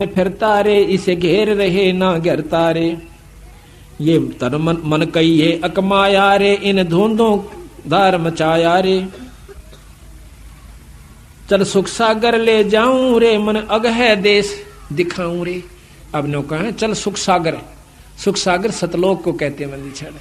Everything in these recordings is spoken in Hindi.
फिरता रे, इसे घेर रहे ना घेरता रे। ये तन मन कहिए अकमाया रे, इन धुंधों धार मचाया रे। चल सुख सागर ले जाऊं रे, मन अग है देश दिखाऊं रे। अब नो कहा चल सुख सागर, सुख सागर सतलोक को कहते हैं मंदिर।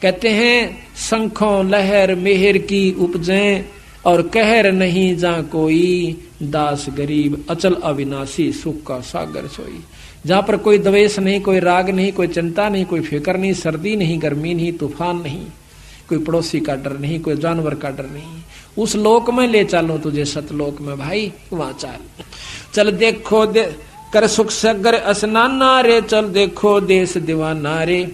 कहते हैं शंखों लहर मेहर की उपजें, और कहर नहीं जा कोई, दास गरीब अचल अविनाशी सुख का सागर सोई। जहां पर कोई द्वेष नहीं, कोई राग नहीं, कोई चिंता नहीं, कोई फिक्र नहीं, सर्दी नहीं, गर्मी नहीं, तूफान नहीं, कोई पड़ोसी का डर नहीं, कोई जानवर का डर नहीं। उस लोक में ले चलो तुझे, सतलोक में भाई, वहां चल देखो कर सुख सागर स्नाना रे, चल देखो देश दीवाना रे।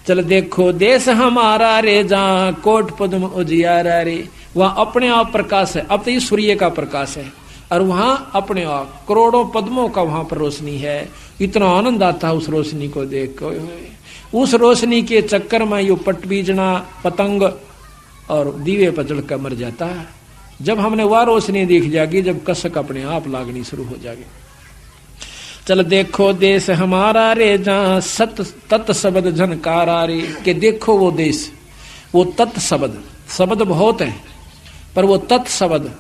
चल देखो देश हमारा रे, जहाँ कोट पद्म उजियारा रे। वहां अपने आप प्रकाश है, अब तो ये सूर्य का प्रकाश है, और वहां अपने आप करोड़ों पद्मों का वहां पर रोशनी है। इतना आनंद आता है उस रोशनी को देख कर। उस रोशनी के चक्कर में यो पटबीजना पतंग और दीवे पर जलकर मर जाता है। जब हमने वह रोशनी देख जाएगी, जब कसक अपने आप लागनी शुरू हो जाएगी। चल देखो देश हमारा रे, जहाँ सत तत् शब्द झनकारा रे। के देखो वो देश, वो तत् शब्द, शब्द बहुत है पर वो तत् शब्द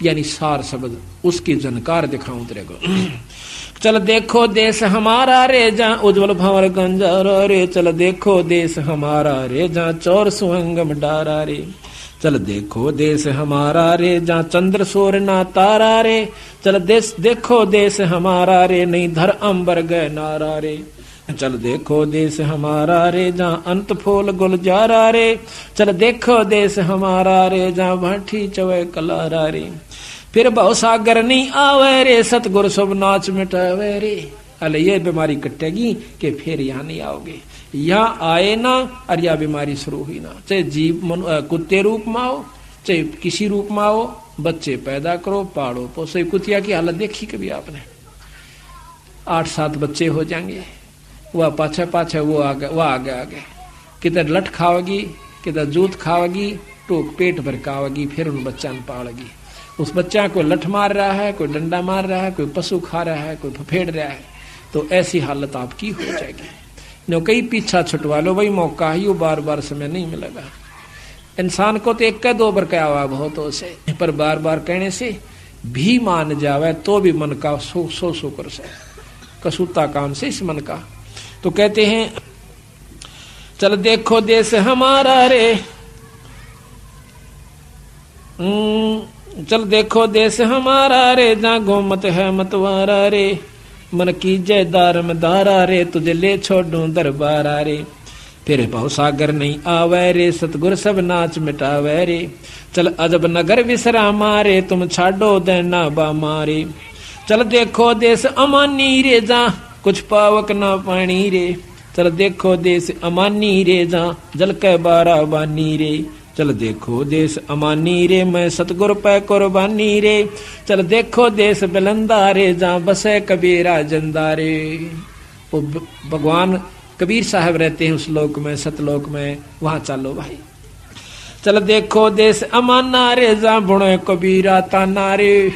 यानी सार शब्द, उसकी झनकार दिखाऊं तेरे को। चल देखो देश हमारा रे, जहाँ उज्जवल भंवर गंजारा रे। चल देखो देश हमारा रे, जहाँ चौर सुहंगम डारा रे। चल देखो देश हमारा रे, जहाँ चंद्र सूर्य ना तारा रे। चल देश देखो देश हमारा रे, नहीं धर अंबर गए नारा रे। चल देखो देश हमारा रे, जहाँ अंत फूल गुलजारा रे। चल देखो देश हमारा रे, जहाँ भाठी चवे कलारा रे। फिर बहु सागर नहीं आवे रे, सतगुरु सब नाच मिटावे रे। अले ये बीमारी कटेगी कि फिर यहाँ नहीं आओगे। यहाँ आए ना और यह बीमारी शुरू हुई ना, चाहे जीव कुत्ते रूप में आओ, चाहे किसी रूप में आओ, बच्चे पैदा करो, पालो पोसो। कुतिया की हालत देखी कभी आपने? 8-7 बच्चे हो जाएंगे, वह पाछे पाछे वो आगे कितने लठ खाओगी, कितने जूत खाओगी, तो पेट भर खाओगी, फिर उन बच्चा ने पालेगी। उस बच्चा को लठ मार रहा है, कोई डंडा मार रहा है, कोई पशु खा रहा है, कोई फफेड़ रहा है, तो ऐसी हालत आपकी हो जाएगी। नो कई पीछा छुटवा लो, वही मौका ही बार बार समय नहीं मिलेगा। इंसान को तो 1-2 बार कहा हुआ बहुत हो से, पर बार बार कहने से भी मान जावे तो भी मन का सो कर से कसूता काम से इस मन का। तो कहते हैं चल देखो देश हमारा रे, चल देखो देश हमारा रे, जहाँ गोमत है मतवारा रे। मन की जय दारम दारा रे, तुझे ले छोड़ू दरबारा रे। फिर बहु सागर नहीं आवे रे, सतगुर सब नाच मिटावे रे। चल अजब नगर विश्रामा रे, तुम छाड़ो देना बामारे। चल देखो देश अमानी रे, जहाँ कुछ पावक ना पानी रे। चल देखो देश अमानी रे, जहाँ जल के बारा बानी रे। चल देखो देश अमानी रे, मैं सतगुर पे कुर्बानी रे। चल देखो देश बिलंदा रे, जहाँ बसे कबीरा जिंदा रे। वो भगवान कबीर साहब रहते हैं उस लोक में, सतलोक में, वहां चलो भाई। चल देखो देश अमाना रे, जहाँ बुणे कबीरा ताना रे।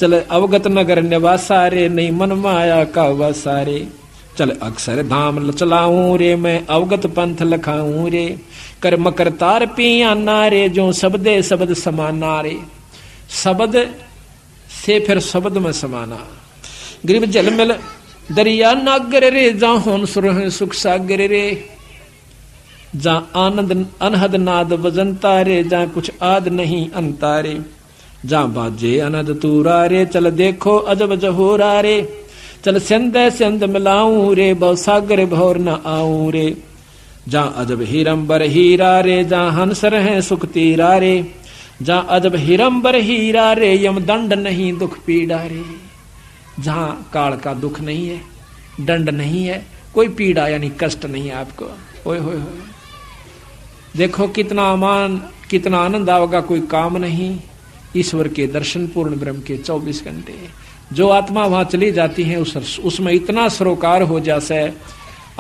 चल अवगत नगर निवासा रे, नहीं मन माया का वासा रे। चल अक्सर धाम चलाऊं रे, मैं अवगत पंथ लखाऊं रे। कर मकर तार पियाना रे, जो शब्दे शब्द समाना रे। शब्द से फिर शब्द में समाना। गिरिव जल मिल दरिया नागर रे, जहाँ होन सुर सुख सागर रे। जहाँ आनंद अनहद नाद बजनता रे, जहाँ कुछ आद नहीं अंता रे। जहाँ बाजे अनद तूरा रे, चल देखो अजब जहोरा रे। चल सिंध सिंध मिलाऊं रे, बहु सागर भौर न आऊं रे। जहाँ अजब हीरम्बर हीरा रे, जहाँ हंस रहे सुख तीरा रे। जहाँ अजब हीरम्बर हीरा रे, यम दंड नहीं दुख पीड़ा रे। जहाँ काल का दुख नहीं है, दंड नहीं है, कोई पीड़ा यानी कष्ट नहीं है आपको। ओए होए होए, देखो कितना अमान, कितना आनंद आओगा, कोई काम नहीं। ईश्वर के दर्शन, पूर्ण ब्रह्म के 24 घंटे। जो आत्मा वहां चली जाती है उसमें इतना सरोकार हो जासे,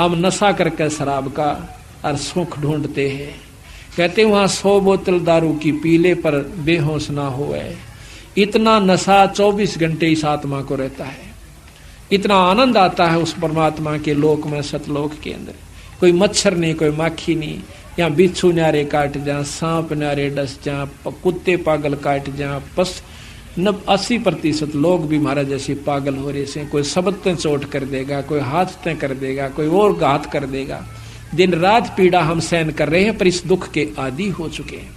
हम नशा करके शराब का और सुख ढूंढते हैं। कहते वहां 100 बोतल दारू की पीले पर बेहोश ना होए। इतना नशा 24 घंटे इस आत्मा को रहता है। इतना आनंद आता है उस परमात्मा के लोक में, सतलोक के अंदर। कोई मच्छर नहीं, कोई माखी नहीं, यहाँ बिच्छू न्यारे काट जा, सांप न्यारे डस जा, कुत्ते पागल काट जा, 80% लोग भी महाराज जैसे पागल हो रहे से। कोई शब्द ते चोट कर देगा, कोई हाथ ते कर देगा, कोई और घात कर देगा। दिन रात पीड़ा हम सहन कर रहे हैं, पर इस दुख के आदी हो चुके हैं।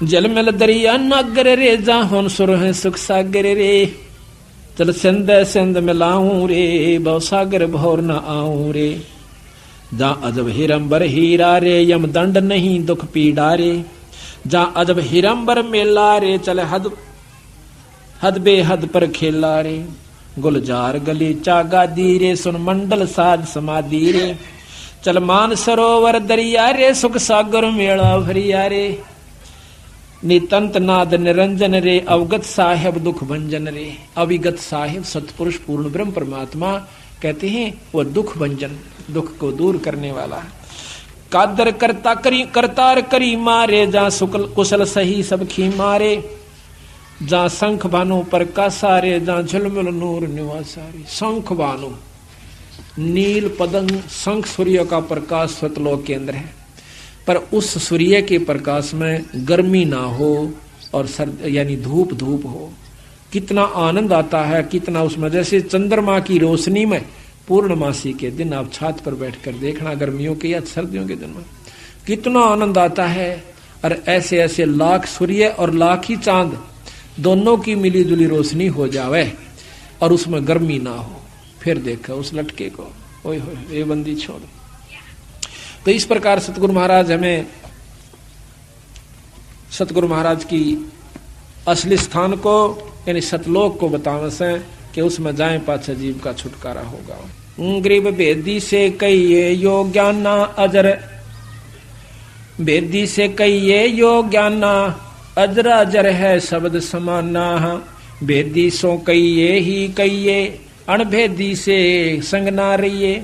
जल मिल दरिया नागर रे, जा होन सुर है सुख सागर रे। चल सिंध सिंध मिलाऊं रे, भव सागर भौर न आऊं रे। जा अजब हिरंबर हीरा रे, यम दंड नहीं दुख पीड़ा रे। जा अजब हिरंबर मेला रे, चल हद हद बेहद पर खेला रे। गुलजार गली चागा दी रे, सुन मंडल साज समाधि रे। चल मान सरोवर दरिया रे, सुख सागर मेला भरिया रे। नितंत नाद निरंजन रे, अवगत साहेब दुख भंजन रे। अविगत साहेब सतपुरुष पूर्ण ब्रह्म परमात्मा कहते हैं वो दुख भंजन, दुख को दूर करने वाला। कादर करता करी करतार करी मारे, जा सुकल कुशल सही सब खी मारे। जा शंख भानु प्रकाशारे, जा झुलमुल नूर निवासारे। शंख भानु नील पतंग, शंख सूर्य का प्रकाश सतलोक के अंदर है, पर उस सूर्य के प्रकाश में गर्मी ना हो और सर्द यानी धूप धूप हो। कितना आनंद आता है, कितना उसमें, जैसे चंद्रमा की रोशनी में पूर्णमासी के दिन आप छत पर बैठकर देखना, गर्मियों के या सर्दियों के दिन में कितना आनंद आता है। और ऐसे ऐसे लाख सूर्य और लाख ही चांद दोनों की मिली जुली रोशनी हो जावे और उसमें गर्मी ना हो, फिर देखो उस लटके को, ओए होए ये बंदी छोड़। तो इस प्रकार सतगुरु महाराज हमें, सतगुरु महाराज की असली स्थान को यानी सतलोक को बतावे से कि उसमें जाए पाछे जीव का छुटकारा होगा। गरीब बेदी से कहिए यो ज्ञाना अजर, बेदी से कहिए यो ज्ञाना अजर अजर है शब्द समाना। बेदी सो कहिए ही कहिए, अणभेदी से संग ना रहिए।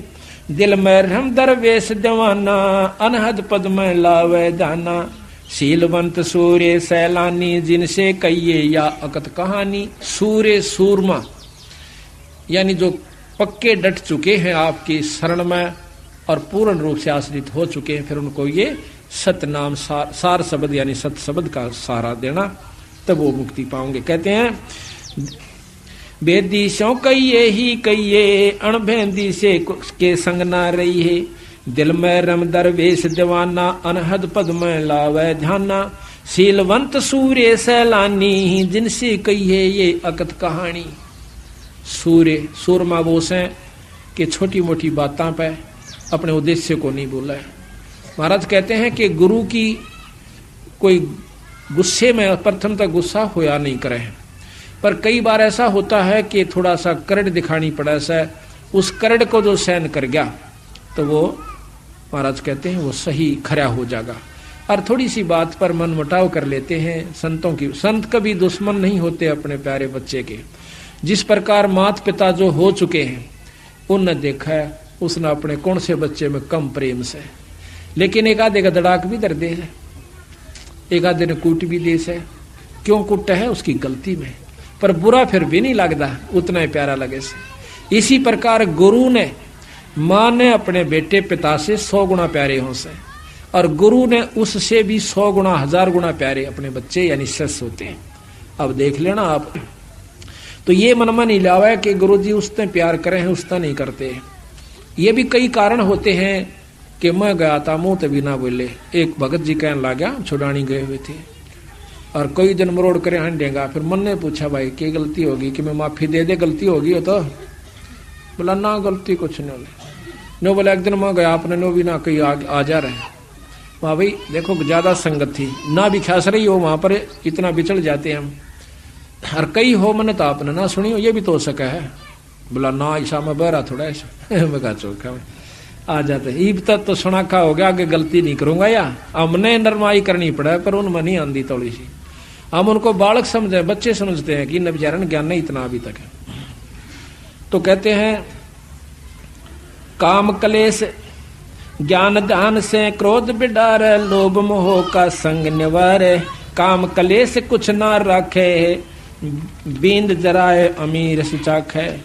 दिल में रहम दरवेश दीवाना, अनहद पद में लावे दाना। शीलवंत सूर्य सैलानी, जिनसे कहिए या अकत कहानी। सूर्य सूरमा यानी जो पक्के डट चुके हैं आपकी शरण में और पूर्ण रूप से आश्रित हो चुके हैं, फिर उनको ये सत नाम सार शब्द यानी सत शब्द का सहारा देना, तब वो मुक्ति पाओगे। कहते हैं बेदी सो कहिए ही कहिए, अणभेदी से के संग ना रही है। दिल में रम दरवेश दीवाना, अनहद पद में लावे ध्याना। शीलवंत सूर्य सैलानी, जिनसे कहिए ये अकत कहानी। सूर्य सूरमा बोस है कि छोटी मोटी बातों पे अपने उद्देश्य को नहीं बोला है। महाराज कहते हैं कि गुरु की कोई गुस्से में प्रथम तक गुस्सा होया नहीं करे, पर कई बार ऐसा होता है कि थोड़ा सा करड़ दिखानी पड़ा सा, उस करड़ को जो सहन कर गया तो वो महाराज कहते हैं वो सही खरा हो जाएगा। और थोड़ी सी बात पर मन मुटाव कर लेते हैं संतों की। संत कभी दुश्मन नहीं होते अपने प्यारे बच्चे के। जिस प्रकार माता पिता जो हो चुके हैं उनने देखा है, उसने अपने कौन से बच्चे में कम प्रेम से, लेकिन एक आधे का दड़ाक भी दर दे है, एक आधे ने कूट भी दे से। क्यों कुट है उसकी गलती में, पर बुरा फिर भी नहीं लगता, उतना ही प्यारा लगे से। इसी प्रकार गुरु ने, माँ ने अपने बेटे पिता से 100 गुना प्यारे हो से, और गुरु ने उससे भी 100 गुना 1000 गुना प्यारे अपने बच्चे यानी शिष्य होते हैं। अब देख लेना आप, तो ये मन में नहीं लावा कि गुरु जी उसने प्यार करे हैं उसने नहीं करते। ये भी कई कारण होते हैं कि मैं गया था मुंह तभी ना बोले। एक भगत जी कहने लगा, छुड़ानी गए हुए थे और कई दिन मरोड़ करे हंडेगा। फिर मन ने पूछा भाई क्या गलती होगी कि मैं माफी दे दे, गलती होगी हो तो? बोला ना गलती कुछ नहीं होगी। नो बोला एक दिन मैं गया आपने नो भी ना कहीं आ जा रहे। वहाँ भाई देखो ज्यादा संगत थी ना भी खास रही हो, वहां पर इतना बिछड़ जाते हैं हम। और कई हो मैंने तो आपने ना सुनी हो, ये भी तो हो सका है। बोला ना ऐसा मैं बहरा थोड़ा ऐसा मैं कहा चौका में आ जाते। ईब तक तो सुनाखा हो गया आगे गलती नहीं करूंगा, या हमने नरमाई करनी पड़ा पर उनमें नहीं आंदी थोड़ी सी। हम उनको बालक समझे, बच्चे समझते हैं कि इन बेचारे ज्ञान नहीं इतना अभी तक है। तो कहते हैं काम कलेश ज्ञान ध्यान से क्रोध बिडार, लोभ मोह का संग निवारे। काम कलेश कुछ ना रखे बींद जराए अमीर सुचाख है,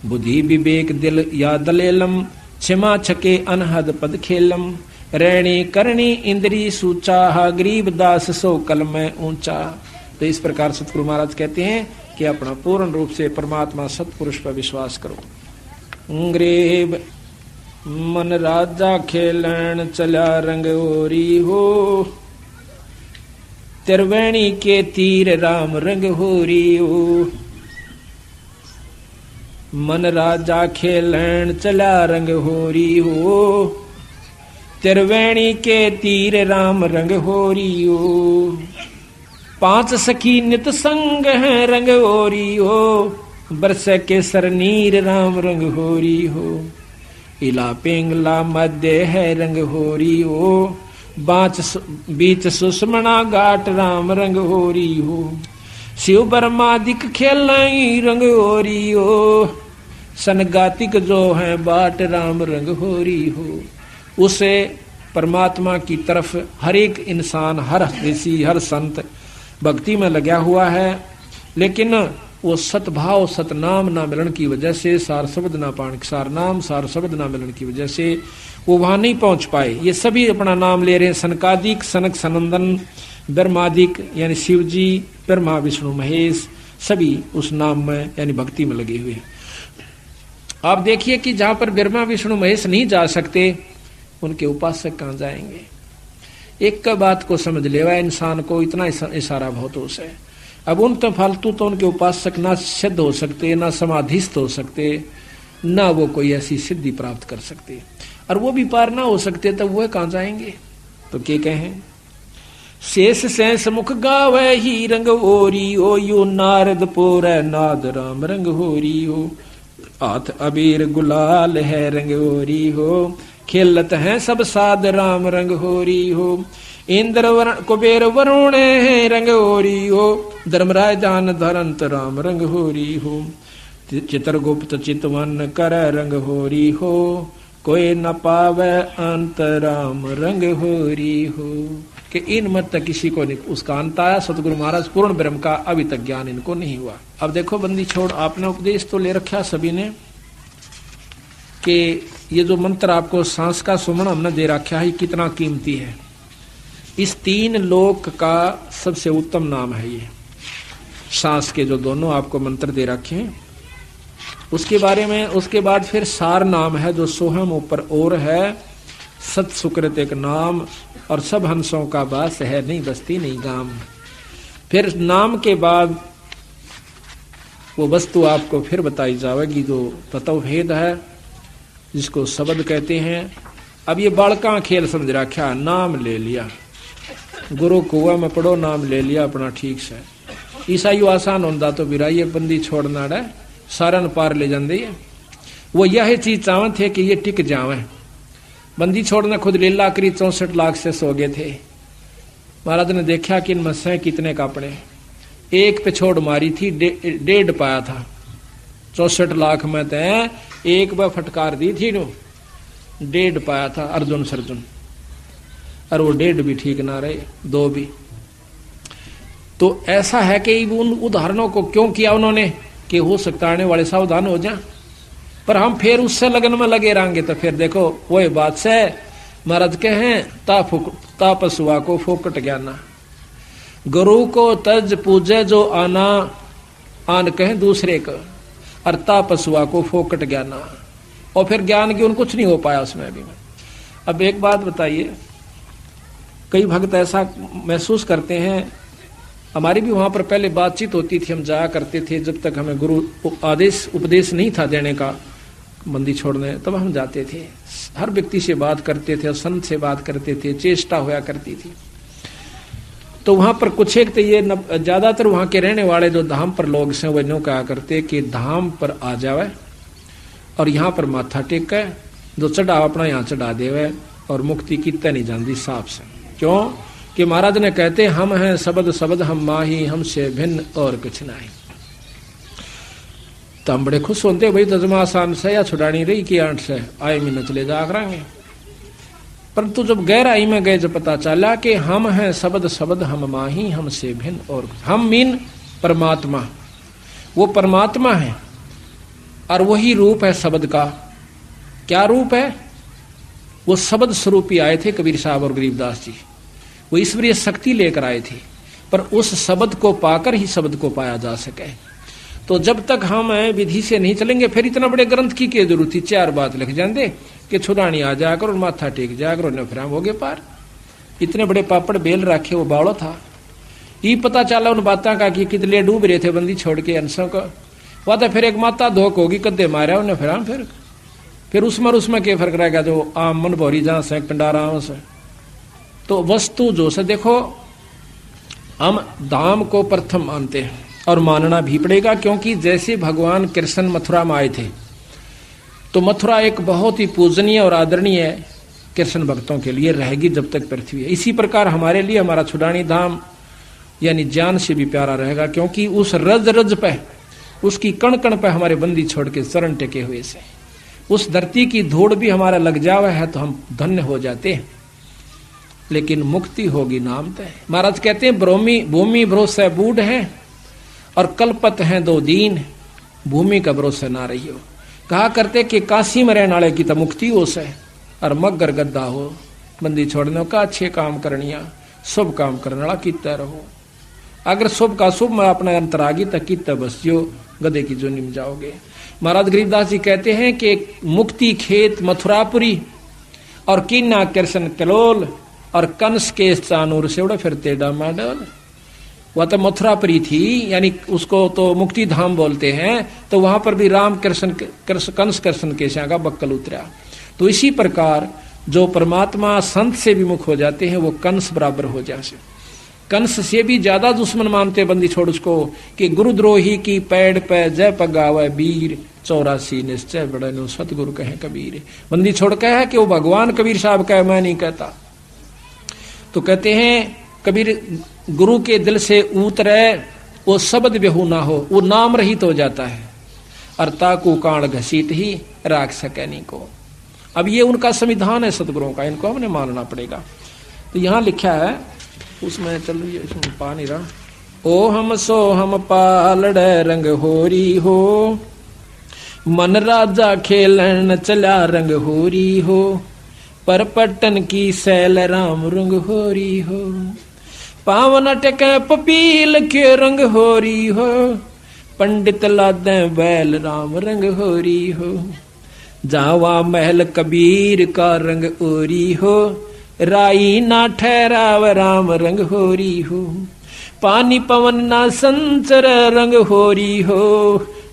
बुद्धि विवेक दिल या दलेलम, क्षमा छके अनहद पद खेलम, रैणी करणी इंद्री सूचा, गरीब दास सो कल में ऊंचा। तो इस प्रकार सतगुरु महाराज कहते हैं कि अपना पूर्ण रूप से परमात्मा सतपुरुष पर विश्वास करो। गरीब मन राजा खेलन चला रंग ओरी हो, त्रिवेणी के तीर राम रंग होरी हो। मन राजा खेलन चला रंग होरी हो, त्रिवेणी के तीर राम रंग होरी हो। पांच सखी नित संग है रंग होरी हो, बरस के सरनीर राम रंग होरी हो। इला पिंगला मध्य है रंग होरी हो, बीच सुषमणा घाट राम रंग होरी हो। शिव बर्मादिक खेलाई रंग होरी हो, सनगातिक जो है बाट राम रंग होरी हो। उसे परमात्मा की तरफ हर एक इंसान, हर ऋषि, हर संत भक्ति में लगा हुआ है, लेकिन वो सतभाव सतनाम ना मिलन की वजह से, सार शब्द ना पाण सार नाम सार शब्द ना मिलन की वजह से वो वहां नहीं पहुंच पाए। ये सभी अपना नाम ले रहे हैं, सनकादिक, सनक सनंदन, ब्रह्मादिक यानी शिव जी, ब्रह्मा विष्णु महेश, सभी उस नाम में यानी भक्ति में लगे हुए। आप देखिए कि जहां पर ब्रह्मा विष्णु महेश नहीं जा सकते, उनके उपासक कहां जाएंगे। एक का बात को समझ लेवा इंसान को, इतना इशारा बहुत उस है। अब उन तो फालतू तो उनके उपासक ना सिद्ध हो सकते, ना समाधिस्थ हो सकते, ना वो कोई ऐसी सिद्धि प्राप्त कर सकते, और वो भी पार ना हो सकते, तब वो कहां जाएंगे। तो क्या कहें, शेष सैंस मुख गावे ही रंग ओरी हो, यो नारद पोर नाद राम रंग होरी हो। हाथ अबीर गुलाल है रंग होरी हो, खेलत है सब साध राम रंग होरी हो। इंद्र कुबेर वरुण है रंग होरी हो, धर्मराय जान धरंत राम रंग होरी हो। चित्रगुप्त चितवन कर रंग होरी हो, कोई न पावे अंत राम रंग होरी हो। कि इन मत तक किसी को नहीं उसका अंत आया। सतगुरु महाराज पूर्ण ब्रह्म का अभी तक ज्ञान इनको नहीं हुआ। अब देखो बंदी छोड़, आपने उपदेश तो ले रखा सभी ने कि ये जो मंत्र आपको सांस का सुमन हमने दे रखा है कितना कीमती है। इस तीन लोक का सबसे उत्तम नाम है ये सांस के जो दोनों आपको मंत्र दे रखे हैं। उसके बारे में उसके बाद फिर सार नाम है जो सोहम ऊपर और है, सत सुकृत एक नाम, और सब हंसों का वास है, नहीं बस्ती नहीं गाम। फिर नाम के बाद वो वस्तु आपको फिर बताई जाएगी जो तत्व भेद है, जिसको शब्द कहते हैं। अब ये बालका खेल समझ रखा, नाम ले लिया, गुरु कुआ में पढ़ो, नाम ले लिया अपना ठीक से। ईसाई आसान होता तो बिराइये बंदी छोड़ना है, सारन पार ले जाते। वो यह चीज चाहते थे कि ये टिक जावे। बंदी छोड़ना खुद लीला करी 64 लाख से सो गए थे। महाराज ने देखा कि इन मस्से कितने कापड़े, एक पे छोड़ मारी थी, 1.5 पाया था। 64 लाख में तो एक बार फटकार दी थी, 1.5 पाया था अर्जुन सर्जुन, और वो 1.5 भी ठीक ना रहे, 2 भी। तो ऐसा है कि उन उदाहरणों को क्यों किया उन्होंने कि हो सकता आने वाले सावधान हो जाए, पर हम फिर उससे लगन में लगे रहेंगे तो फिर देखो वही बात से महाराज के हैं ता पशुआ को फोकट ज्ञाना, गुरु को तज पूजे जो आना आन कहे दूसरे को, और ता पशुआ को फोकट ज्ञाना। और फिर ज्ञान की उन कुछ नहीं हो पाया उसमें भी। अब एक बात बताइए, कई भक्त ऐसा महसूस करते हैं, हमारी भी वहां पर पहले बातचीत होती थी, हम जाया करते थे जब तक हमें गुरु आदेश उपदेश नहीं था देने का बंदी छोड़ने, तब हम जाते थे, हर व्यक्ति से बात करते थे, संत से बात करते थे, चेष्टा होया करती थी। तो वहां पर कुछ एक तो ये ज्यादातर वहां के रहने वाले जो धाम पर लोग हैं वो यूं कहा करते कि धाम पर आ जावे और यहाँ पर माथा टेके, जो चढ़ावा अपना यहाँ चढ़ा देवे, और मुक्ति कितने नहीं जानती साफ से। क्यों कि महाराज ने कहते हम हैं शब्द शब्द हम माही, हमसे भिन्न और कुछ नहीं। तो हम बड़े खुश होते भाई तजमा आसान से या छुड़ानी रही कि 8 से आए महीने चले जा करेंगे। परंतु जब गहराई में गए जब पता चला कि हम हैं शब्द शब्द हम माही, हमसे भिन्न और हम मीन परमात्मा, वो परमात्मा है और वही रूप है शब्द का। क्या रूप है? वो शब्द स्वरूप ही आए थे कबीर साहब और गरीबदास जी, वो ईश्वरीय शक्ति लेकर आए थे, पर उस शब्द को पाकर ही शब्द को पाया जा सके। तो जब तक हम विधि से नहीं चलेंगे, फिर इतना बड़े ग्रंथ की क्या जरूरत थी? 4 बात लिख जाते कि छुड़ानी आ जाकर और माथा टेक जाकर और फिर हम हो गए पार। इतने बड़े पापड़ बेल रखे, वो बावड़ो था। ये पता चला उन बातों का कि कितने डूब रहे थे बंदी छोड़ के अंशों का। वह तो फिर एक माता धोक होगी, कदे मारा उन्हें, फिर उसमें क्या फर्क रहेगा? जो आम मन भोरी जहां से पिंडारा से। तो वस्तु जो से देखो, हम धाम को प्रथम मानते हैं और मानना भी पड़ेगा, क्योंकि जैसे भगवान कृष्ण मथुरा में आए थे तो मथुरा एक बहुत ही पूजनीय और आदरणीय कृष्ण भक्तों के लिए रहेगी जब तक पृथ्वी है। इसी प्रकार हमारे लिए हमारा छुड़ानी धाम यानी जान से भी प्यारा रहेगा, क्योंकि उस रज रज पे, उसकी कण कण पे हमारे बंदी छोड़ के चरण टेके हुए से उस धरती की धूड़ भी हमारा लग जावा है तो हम धन्य हो जाते हैं। लेकिन मुक्ति होगी नाम तय। महाराज कहते हैं भूमि भरोसा बूढ़ है और कलपत है 2 दीन, भूमि का भरोसा ना रही हो। कहा करते कि काशी में रहने वाले की तो मुक्ति हो से और मगर गद्दा हो बंदी छोड़ने का। अच्छे काम करनिया, शुभ काम करने वाला कितना रहो। अगर शुभ का शुभ में अपना अंतरागी तक कितना बस जो गधे की जो निम जाओगे। महाराज गरीबदास जी कहते हैं कि मुक्ति खेत मथुरापुरी और कीना कृष्ण कलोल और कंस के चानूर से उड़े फिरते डामाडोल। वह तो मथुरापुरी थी, यानी उसको तो मुक्ति धाम बोलते हैं। तो वहां पर भी राम कृष्ण कंस कृष्ण के का बक्कल उतरा। तो इसी प्रकार जो परमात्मा संत से विमुख हो जाते हैं वो कंस बराबर हो जाते। कंस से भी ज्यादा दुश्मन मानते बंदी छोड़ उसको कि गुरुद्रोही की पैड़ पे जय पगावे वीर 84 निश्चय बड़े नो सतगुरु कहे कबीर। बंदी छोड़ कहे कि वो भगवान कबीर साहब कहे, मैं नहीं कहता। तो कहते हैं कबीर गुरु के दिल से उतरे वो शब्द बेहू ना हो, वो नाम रहित हो जाता है। अरता को कांड घसीट ही राख सके नहीं को। अब ये उनका संविधान है सतगुरुओं का, इनको हमने मानना पड़ेगा। तो यहां लिखा है उसमें, चलो ये इसमें पा नहीं रहा। ओ हम सो हम पालड़े रंग होरी हो, मन राजा खेलन चला रंग होरी हो, पर पट्टन की सैल राम रंग होरी हो, पावन टके पपील के रंग होरी हो, पंडित लादे बैल राम रंग होरी हो, जावा महल कबीर का रंग ओरी हो, राई ना ठहराव राम रंग होरी हो, पानी पवन ना संचर रंग होरी हो,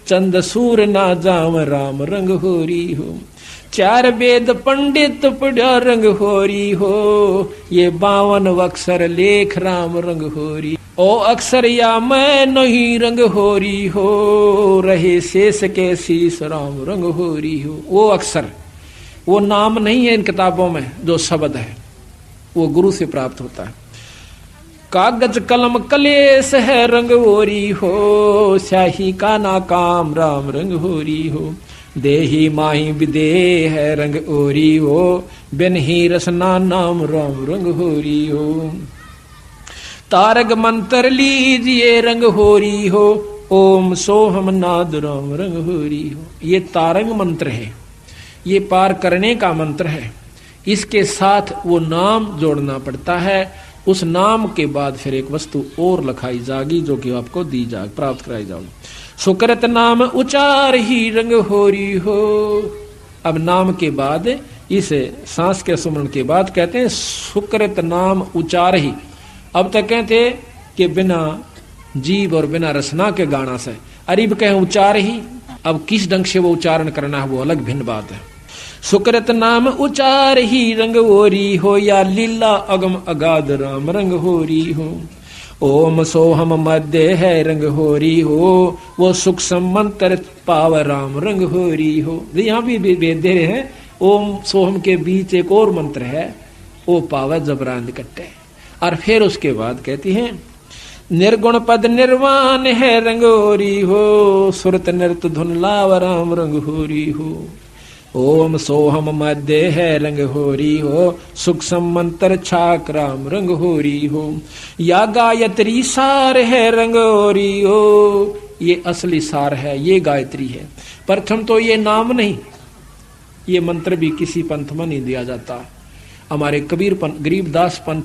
चंद सूर ना जाम राम रंग होरी हो, 4 वेद पंडित पढ़ा रंग होरी हो, ये 52 अक्षर लेख राम रंग होरी। ओ अक्षर या मैं नहीं रंग होरी हो, रहे शेष के शीश राम रंग होरी हो। वो अक्षर, वो नाम नहीं है इन किताबों में, जो शब्द है वो गुरु से प्राप्त होता है। कागज कलम कलेश है रंग होरी हो, स्याही का ना काम राम रंग होरी हो, देही माही विदेह है रंग ओरी हो, बिन ही रसना नाम राम रंग होरी हो, तारक मंत्र लीजिए रंग होरी हो, ओम सोहम नाद राम रंग होरी हो। ये तारक मंत्र है, ये पार करने का मंत्र है। इसके साथ वो नाम जोड़ना पड़ता है। उस नाम के बाद फिर एक वस्तु और लिखाई जाएगी जो कि आपको दी जाए, प्राप्त कराई जाएगी। सुकृत नाम उचार ही रंग होरी हो। अब नाम के बाद इस सांस के सुमरण के बाद कहते हैं सुकृत नाम उचार ही। अब तक कहते कि बिना जीव और बिना रसना के गाना से, अरिब कहें उचार ही। अब किस ढंग से वो उच्चारण करना है वो अलग भिन्न बात है। सुकृत नाम उचार ही रंग होरी हो, या लीला अगम अगाध राम रंग होरी हो। ओम सोहम मध्य है रंग होरी हो, वो सुख मंत्र पाव राम रंग होरी हो। यहाँ भी वेद दे रहे हैं। ओम सोहम के बीच एक और मंत्र है, वो पाव जबरान कट्टे। और फिर उसके बाद कहती हैं निर्गुण पद निर्वाण है रंग होरी हो, सुरत नृत धुन लाव राम रंग होरी हो। ओम सोहम मध्य है रंग होरी हो, सुख मंत्र छाक राम रंग होरी हो। या गायत्री सार है रंग होरी हो, ये असली सार है, ये गायत्री है। प्रथम तो ये नाम नहीं, ये मंत्र भी किसी पंथ में नहीं दिया जाता। हमारे कबीर गरीबदास पंथ